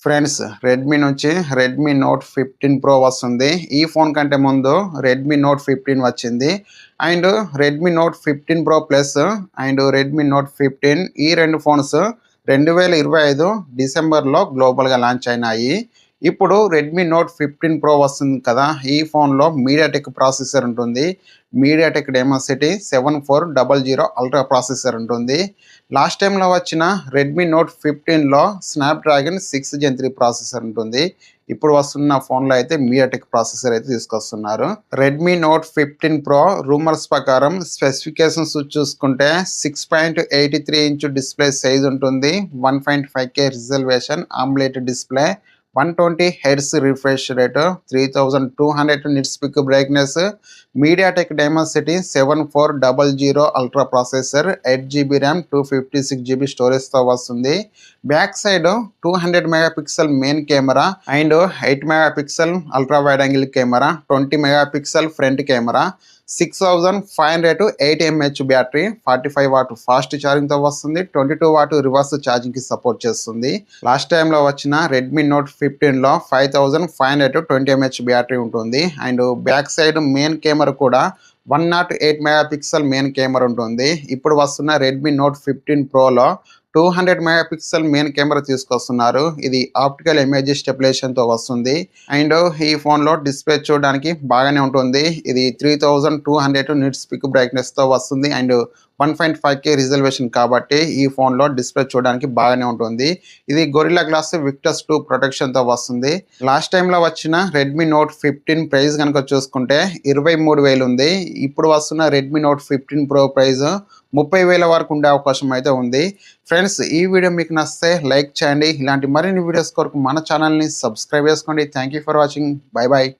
Friends, Redmi నుంచి Redmi note 15 pro వస్తుంది. ఈ ఫోన్ కంటే ముందు రెడ్మీ నోట్ 15 వచ్చింది. And Redmi note 15 pro plus and Redmi note 15 ఈ రెండు ఫోన్స్ 2025 డిసెంబర్లో గ్లోబల్గా లాంచ్ అయినాయి. ఇప్పుడు రెడ్మీ నోట్ 15 ప్రో వస్తుంది కదా, ఈ ఫోన్లో మీడియాటెక్ ప్రాసెసర్ ఉంటుంది. మీడియాటెక్ డైమెన్సిటీ 7400 అల్ట్రా ప్రాసెసర్ ఉంటుంది. లాస్ట్ టైంలో వచ్చిన రెడ్మీ నోట్ 15లో స్నాప్డ్రాగన్ 6 Gen 3 ప్రాసెసర్ ఉంటుంది. ఇప్పుడు వస్తున్న ఫోన్లో అయితే మీడియాటెక్ ప్రాసెసర్ అయితే తీసుకొస్తున్నారు. రెడ్మీ నోట్ 15 ప్రో రూమర్స్ ప్రకారం స్పెసిఫికేషన్స్ చూసుకుంటే 6.83 ఇంచ్ డిస్ప్లే సైజ్ ఉంటుంది. 1.5K resolution AMOLED display, 120 Hz refresh rate, 3200 nits peak brightness, MediaTek Dimensity 7400 ultra processor, 8GB RAM, 256GB స్టోరేజ్తో వస్తుంది. Back side 200 megapixel main camera and 8 megapixel ultra wide angle camera, 20 megapixel front camera, 6500 8mAh battery, 45 watt fast ఛార్జింగ్తో వస్తుంది. 22 watt reverse ఛార్జింగ్కి support చేస్తుంది. Last టైంలో వచ్చిన Redmi note 15లో 5500 20mAh battery ఉంటుంది. And back side main camera కూడా 108 megapixel main camera ఉంటుంది. ఇప్పుడు వస్తున్న రెడ్మీ నోట్ 15 ప్రోలో 200 మెగాపిక్సెల్ మెయిన్ కెమెరా తీసుకొస్తున్నారు. ఇది ఆప్టికల్ ఇమేజ్ స్టెబిలైజేషన్తో వస్తుంది. అండ్ ఈ ఫోన్లో డిస్ప్లే చూడడానికి బాగానే ఉంటుంది. ఇది 3200 నిట్స్ పిక్ బ్రైట్నెస్తో వస్తుంది. అండ్ 1.5K రిజల్యూషన్ కాబట్టి ఈ ఫోన్లో డిస్ప్లే చూడడానికి బాగానే ఉంటుంది. ఇది గొరిల్లా గ్లాస్ విక్టస్ 2 ప్రొటెక్షన్తో వస్తుంది. లాస్ట్ టైంలో వచ్చిన రెడ్మీ నోట్ 15 ప్రైస్ కనుక చూసుకుంటే 23,000 ఉంది. ఇప్పుడు వస్తున్న రెడ్మీ నోట్ 15 ప్రో ప్రైస్ 30,000 వరకు ఉండే అవకాశం అయితే ఉంది. ఫ్రెండ్స్, ఈ వీడియో మీకు నచ్చితే లైక్ చేయండి. ఇలాంటి మరిన్ని వీడియోస్ కొరకు మన ఛానల్ని సబ్స్క్రైబ్ చేసుకోండి. Thank you for watching. Bye bye.